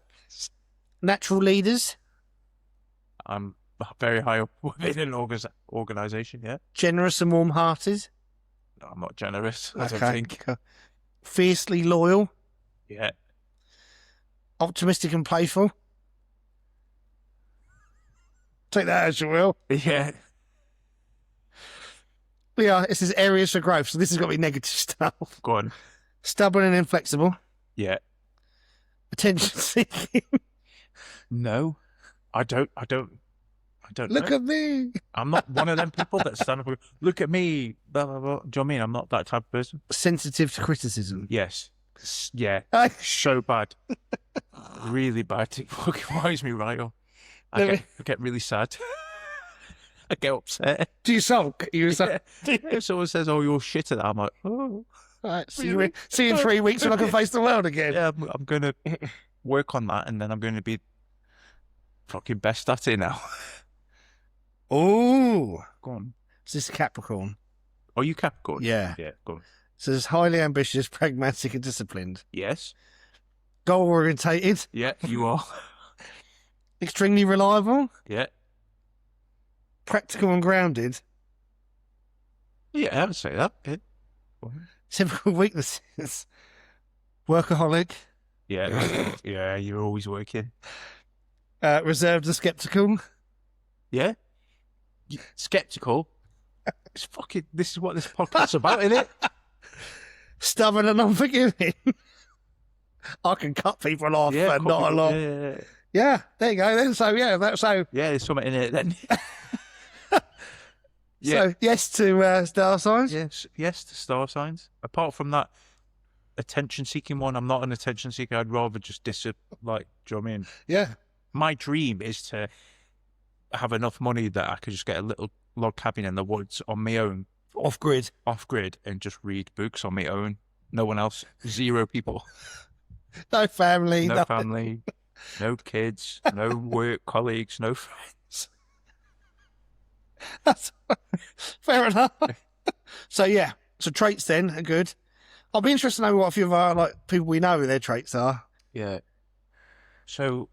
Natural leaders. I'm very high up within an organisation, yeah. Generous and warm-hearted. No, I'm not generous, I don't think. Fiercely loyal. Yeah. Optimistic and playful. Take that as you will. Yeah. Yeah, this is areas for growth, so this has got to be negative stuff. Go on. Stubborn and inflexible. Yeah. Attention seeking. No, I don't Look know. at me. I'm not one of them people that stand up and go, look at me, blah, blah, blah. Do you know what I mean? I'm not that type of person. Sensitive to criticism. Yes. Yeah. So bad. Really bad. It fucking winds me right up. I get really sad. I get upset. Do you sulk? If someone says, oh, you're shit at that, I'm like, oh. Right, see you in 3 weeks when I can face the world again. Yeah, I'm going to work on that and then I'm going to be fucking best at it now. Oh. Go on. Is this Capricorn? Are you Capricorn? Yeah. Yeah, go on. So it's highly ambitious, pragmatic and disciplined. Yes. Goal orientated. Yeah, you are. Extremely reliable. Yeah. Practical and grounded. Yeah, I would say that. Yeah. Typical weaknesses. Workaholic. Yeah. Yeah, you're always working. Reserved and skeptical. Yeah. Skeptical. It's fucking, this is what this podcast's about, isn't it? Stubborn and unforgiving. I can cut people off, but not a lot. Yeah, there you go then. So yeah, there's something in it then. So yes to star signs. Yes to star signs. Apart from that attention-seeking one, I'm not an attention seeker. I'd rather just do you know what I mean? Yeah. My dream is to have enough money that I could just get a little log cabin in the woods on my own, off grid, and just read books on my own. No one else. 0 people. No family. No nothing. family. No kids. No work colleagues. No friends. That's fair enough. So yeah, so traits then are good. I'll be interested to know what a few of our people we know their traits are. Yeah. So,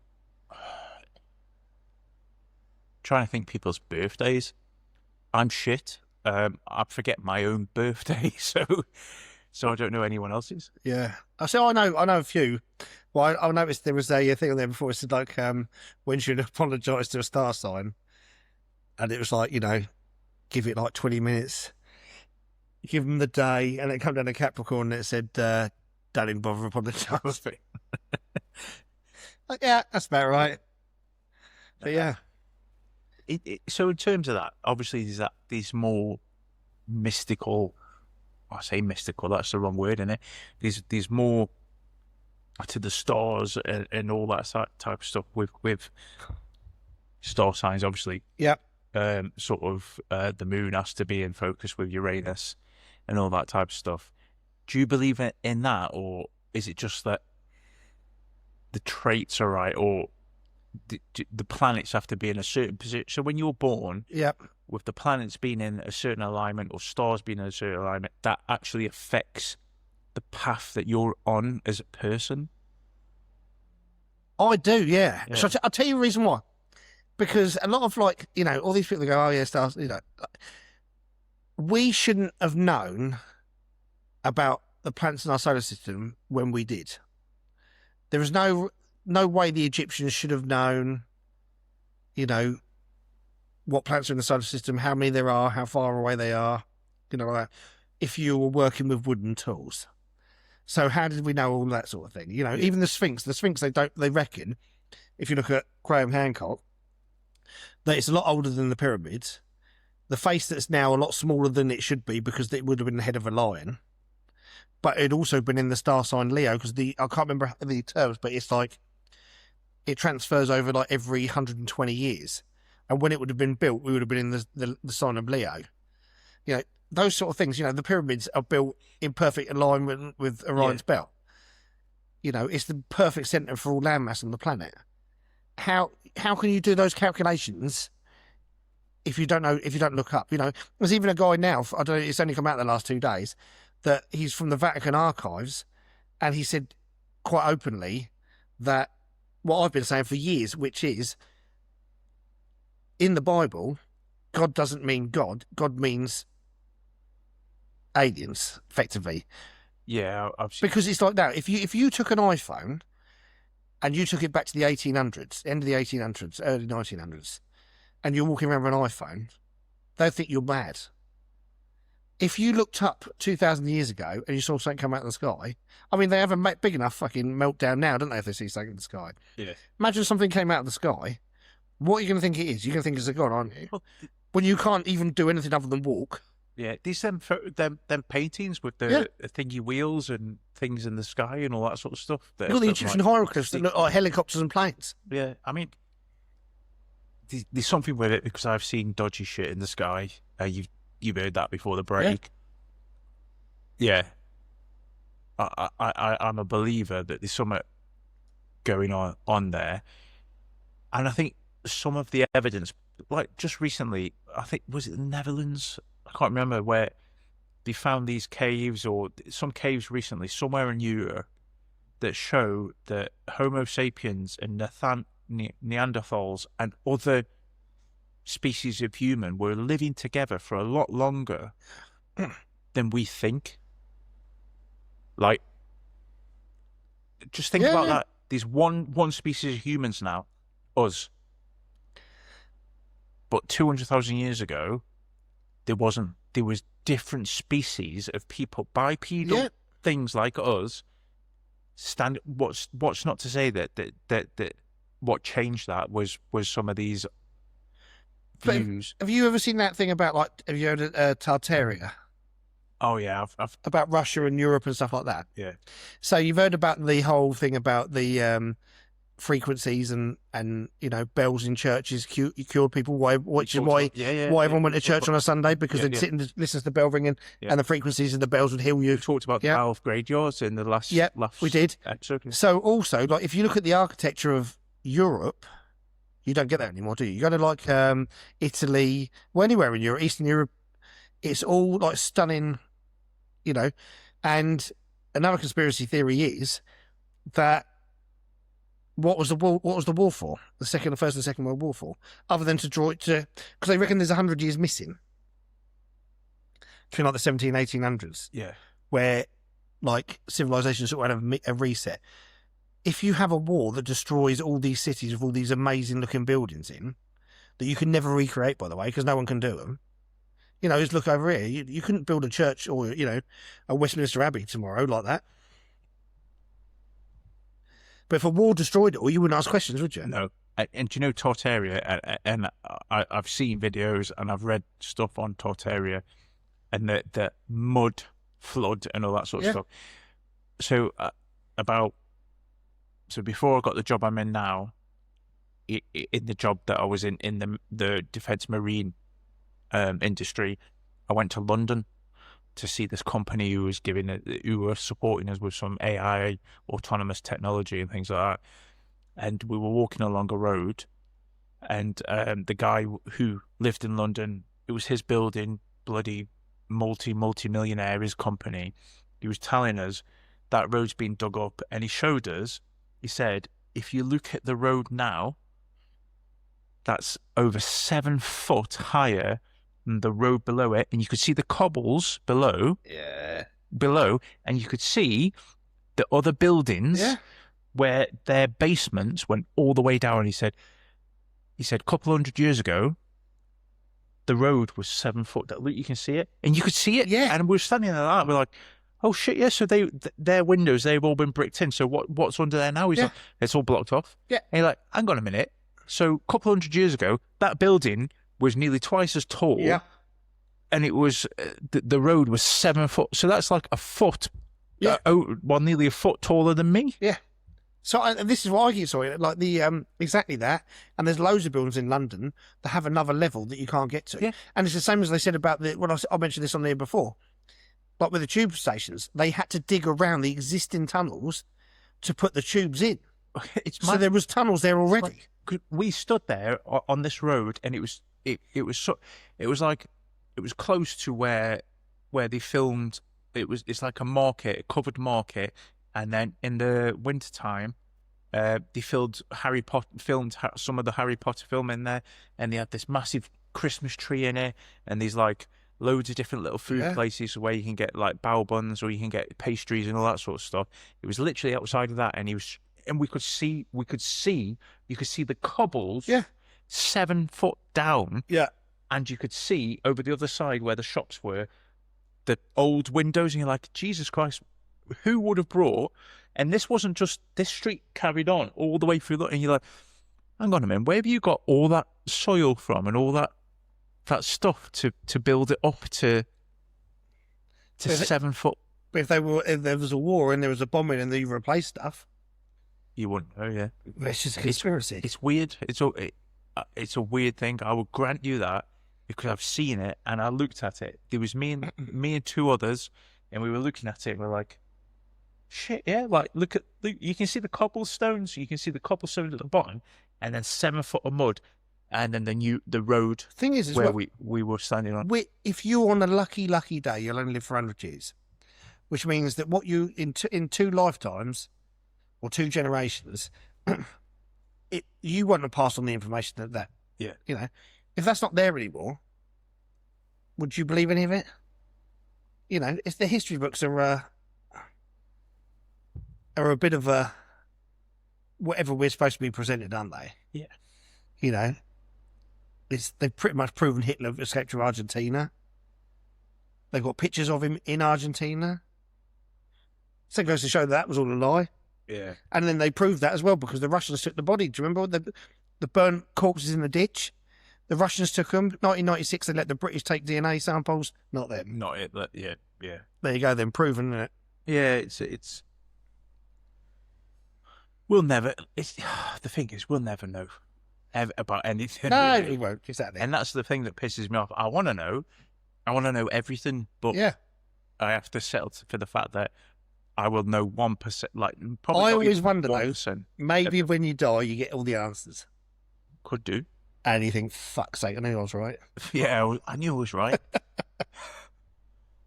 trying to think people's birthdays. I'm shit. I forget my own birthday, so I don't know anyone else's. Yeah. So I know a few. Well, I noticed there was a thing on there before. It said when should apologise to a star sign, and it was give it 20 minutes, give them the day, and it come down to Capricorn and it said don't even bother apologising. Yeah, that's about right. But yeah. So in terms of that, obviously there's these more mystical. I say mystical. That's the wrong word, isn't it? These more to the stars and all that type of stuff with star signs. Obviously, yep. The moon has to be in focus with Uranus and all that type of stuff. Do you believe in that, or is it just that the traits are right, or the planets have to be in a certain position? So when you're born, yep, with the planets being in a certain alignment or stars being in a certain alignment, that actually affects the path that you're on as a person? I do, yeah. So I'll tell you the reason why. Because a lot of all these people go, oh yeah, stars, we shouldn't have known about the planets in our solar system when we did. There is no way the Egyptians should have known, what planets are in the solar system, how many there are, how far away they are, like that, if you were working with wooden tools. So how did we know all that sort of thing? Even the Sphinx, they reckon, if you look at Graham Hancock, that it's a lot older than the pyramids. The face that's now a lot smaller than it should be because it would have been the head of a lion. But it had also been in the star sign Leo because I can't remember the terms, but it's like it transfers over like every 120 years. And when it would have been built, we would have been in the sign of Leo. Those sort of things. The pyramids are built in perfect alignment with Orion's belt. It's the perfect centre for all landmass on the planet. How can you do those calculations if you don't know, if you don't look up? There's even a guy now, I don't know, it's only come out the last 2 days, that he's from the Vatican archives, and he said quite openly that what I've been saying for years, which is, in the Bible, God doesn't mean God. God means aliens, effectively. Yeah, I've seen... Because it's like that. If you took an iPhone and you took it back to the 1800s, end of the 1800s, early 1900s, and you're walking around with an iPhone, they'll think you're mad. If you looked up 2,000 years ago and you saw something come out of the sky, I mean, they have a big enough fucking meltdown now, don't they, if they see something in the sky? Yeah. Imagine something came out of the sky. What are you going to think it is? You're going to think it's a god, aren't you? Well, when you can't even do anything other than walk. Yeah, these them paintings with the thingy wheels and things in the sky and all that sort of stuff. You've got the Egyptian hieroglyphs that look like helicopters and planes. Yeah, I mean, there's something with it because I've seen dodgy shit in the sky. You've heard that before the break. Yeah. I'm a believer that there's something going on there. And I think some of the evidence, like just recently, I think, was it the Netherlands? I can't remember, where they found these caves, or some caves recently, somewhere in Europe, that show that Homo sapiens and Neanderthals and other species of human were living together for a lot longer than we think. Like, just think about that. There's one species of humans now, us. But 200,000 years ago, there wasn't. There was different species of people, bipedal things like us. What's not to say that what changed that was some of these views. Have you ever seen that thing about, like, have you heard of Tartaria? Oh yeah, I've about Russia and Europe and stuff like that. Yeah. So you've heard about the whole thing about the frequencies and bells in churches cured people. Why everyone went to church on a Sunday, because they'd sit and listen to the bell ringing and the frequencies of the bells would heal you. We talked about the 12th grade yours in the last. Yeah, we did. So also, like, if you look at the architecture of Europe, you don't get that anymore, do you? You go to like Italy, well, anywhere in Europe, Eastern Europe, it's all like stunning, And another conspiracy theory is that what was the war for? The First and Second World War for? Other than to draw it to, because they reckon there's 100 years missing between like the 1800s. Yeah. Where like civilizations sort of have a reset. If you have a war that destroys all these cities with all these amazing looking buildings in, that you can never recreate, by the way, because no one can do them. Just look over here. You couldn't build a church or, a Westminster Abbey tomorrow like that. But if a war destroyed it all, you wouldn't ask questions, would you? No. And do you know Tartaria? And I've seen videos and I've read stuff on Tartaria and the mud flood and all that sort of stuff. So So before I got the job I'm in now, in the job that I was in the defence marine industry, I went to London to see this company who were supporting us with some AI, autonomous technology and things like that. And we were walking along a road, and the guy who lived in London, it was his building, bloody multi-millionaire, his company. He was telling us that road's been dug up, and he showed us. He said, if you look at the road now, that's over 7 foot higher than the road below it, and you could see the cobbles below. Yeah. Below, and you could see the other buildings where their basements went all the way down. He said, a couple 100 years ago, the road was 7 foot. Look, you can see it, and you could see it. Yeah. And we were standing there, like, we're like, oh shit, yeah. So their windows, they've all been bricked in. So what's under there now? He's like, it's all blocked off. Yeah. And you're like, hang on a minute. So a couple hundred years ago, that building was nearly twice as tall. Yeah. And it was the road was 7 foot. So that's like a foot. Yeah. Nearly a foot taller than me. Yeah. So and this is what I keep saying, like the exactly that. And there's loads of buildings in London that have another level that you can't get to. Yeah. And it's the same as they said about I mentioned this on there before. Like with the tube stations, they had to dig around the existing tunnels to put the tubes in. So there was tunnels there already. We stood there on this road, and it was close to where they filmed. It's like a market, a covered market, and then in the wintertime, they filmed some of the Harry Potter film in there, and they had this massive Christmas tree in it, and these like loads of different little food places where you can get like bao buns or you can get pastries and all that sort of stuff. It was literally outside of that, and you could see the cobbles 7 foot down. Yeah. And you could see over the other side where the shops were, the old windows, and you're like, Jesus Christ, who would have brought? And this wasn't just, this street carried on all the way through, and you're like, hang on a minute, where have you got all that soil from and all that stuff to build it up to 7 foot? But if there was a war and there was a bombing and they replaced stuff, you wouldn't know. Yeah, it's just a conspiracy. It's weird. It's a weird thing. I will grant you that, because I've seen it and I looked at it. There was me and two others, and we were looking at it and we're like, shit, yeah, like look, you can see the cobblestones, at the bottom, and then 7 foot of mud, and then the road Thing is where we were standing on. If you're on a lucky day, you'll only live for 100 years, which means that what you in two lifetimes or two generations, you won't have passed on the information that Yeah. You know, if that's not there anymore, would you believe any of it? You know, it's the history books are a bit of a whatever we're supposed to be presented, aren't they? Yeah. You know, they've pretty much proven Hitler escaped to Argentina. They've got pictures of him in Argentina. So it goes to show that was all a lie. Yeah. And then they proved that as well, because the Russians took the body. Do you remember the burnt corpses in the ditch? The Russians took them. 1996, they let the British take DNA samples. Not them. Not it, but yeah. There you go, then proven, isn't it? Yeah, it's. We'll never. The thing is, we'll never know about anything. No, really. we won't. Exactly. And that's the thing that pisses me off. I want to know. I want to know everything, but yeah, I have to settle for the fact that I will know 1%. Like, probably I always wonder though. 1%. Maybe when you die, you get all the answers. Could do. And you think, fuck's sake, I knew I was right. Yeah, I knew I was right.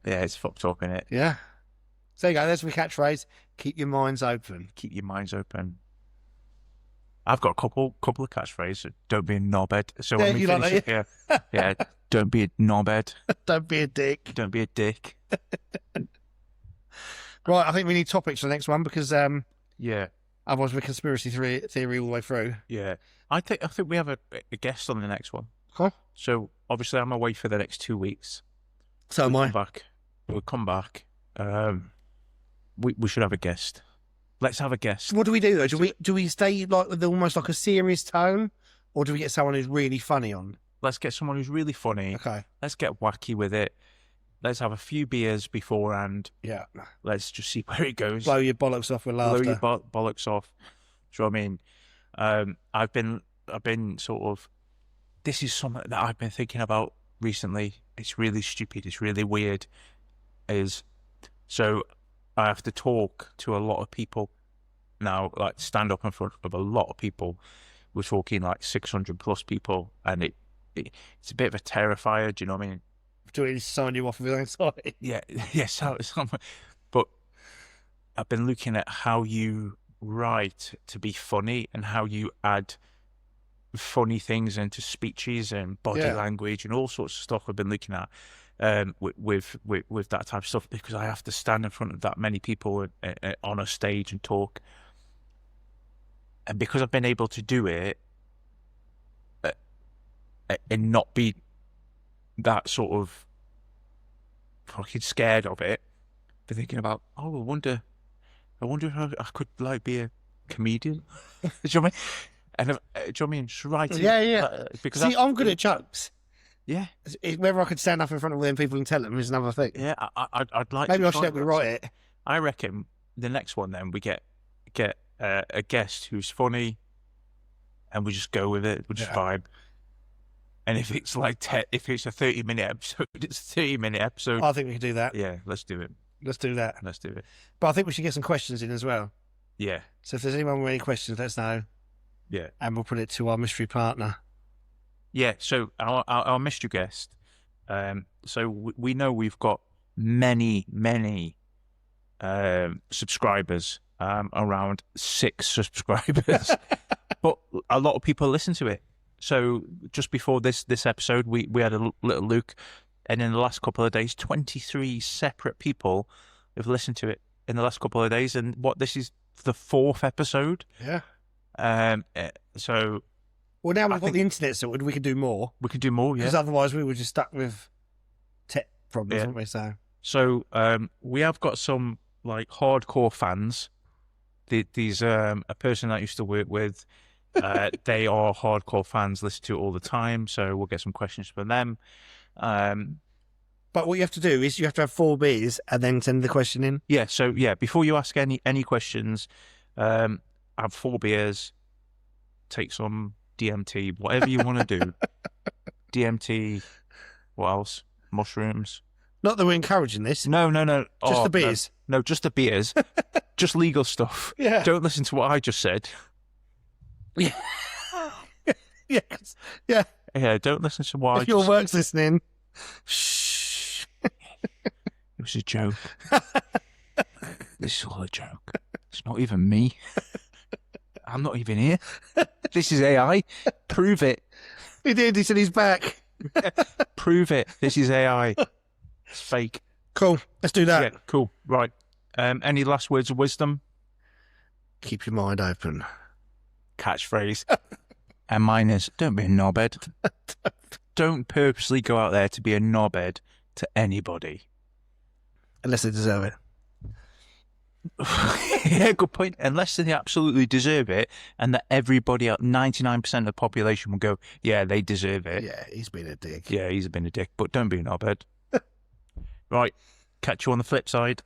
Yeah, it's fucked up, innit? Yeah. So there you go. There's my catchphrase. Keep your minds open. Keep your minds open. I've got a couple of catchphrases. Don't be a knobhead. So Yeah, when we you finish like it, yeah. Don't be a knobhead. Don't be a dick. Don't be a dick. Right, I think we need topics for the next one, because Yeah. otherwise we're conspiracy theory all the way through. Yeah. I think we have a guest on the next one. Okay. So obviously I'm away for the next 2 weeks. So am I. We'll come back. We should have a guest. Let's have a guest. What do we do though? Do we stay like with almost like a serious tone, or do we get someone who's really funny on? Let's get someone who's really funny. Okay. Let's get wacky with it. Let's have a few beers beforehand. Yeah. Let's just see where it goes. Blow your bollocks off with laughter. Blow your bollocks off. Do you know what I mean? I've been sort of. This is something that I've been thinking about recently. It's really stupid. It's really weird. So I have to talk to a lot of people now, like stand up in front of a lot of people. We're talking like 600 plus people, and it's a bit of a terrifier. Do you know what I mean? Do it sign you off with anxiety. Yeah. But I've been looking at how you write to be funny and how you add funny things into speeches and body language and all sorts of stuff. I've been looking at with that type of stuff, because I have to stand in front of that many people on a stage and talk. And because I've been able to do it and not be that sort of fucking scared of it, for thinking about, oh, I wonder if I could like be a comedian. Do you know what I mean? And do you know what I mean? Just write it. Yeah. Because See, I'm good at jokes. Yeah. Whether I could stand up in front of them people and tell them is another thing. Yeah, I'd like. Maybe to I should help me write it. I reckon the next one, then we get a guest who's funny, and we just go with it. We'll just vibe. And if it's like if it's a 30-minute episode, it's a 30-minute episode. I think we can do that. Yeah, let's do it. Let's do that. Let's do it. But I think we should get some questions in as well. Yeah. So if there's anyone with any questions, let us know. Yeah. And we'll put it to our mystery partner. Yeah. So our mystery guest. So we know we've got many subscribers. Around 6 subscribers, but a lot of people listen to it. So just before this episode, we had a little look, and in the last couple of days, 23 separate people have listened to it in the last couple of days. And this is the 4th episode. Yeah. So. Well, now we've got the internet sorted, we can do more. We can do more, yeah. Because otherwise we were just stuck with tech problems, weren't we? So we have got some like hardcore fans. These a person that I used to work with. They are hardcore fans, listen to it all the time, so we'll get some questions from them. But what you have to do is you have to have 4 beers and then send the question in. Yeah, so before you ask any questions, have 4 beers, take some DMT, whatever you want to do. DMT, what else? Mushrooms. Not that we're encouraging this. No. Just the beers. No, just the beers. Just legal stuff. Yeah. Don't listen to what I just said. Yeah. Yeah. Yeah, don't listen to what if your work's listening. Shh. It was a joke. This is all a joke. It's not even me. I'm not even here. This is AI. Prove it. He did. He said he's back. Prove it. This is AI. It's fake. Cool. Let's do that. Yeah, cool. Right. Any last words of wisdom? Keep your mind open. Catchphrase. And mine is, don't be a knobhead. Don't purposely go out there to be a knobhead to anybody. Unless they deserve it. Yeah, good point. Unless they absolutely deserve it, and that everybody, 99% of the population will go, yeah, they deserve it. Yeah, he's been a dick. Yeah, he's been a dick, but don't be a knobhead. Right. Catch you on the flip side.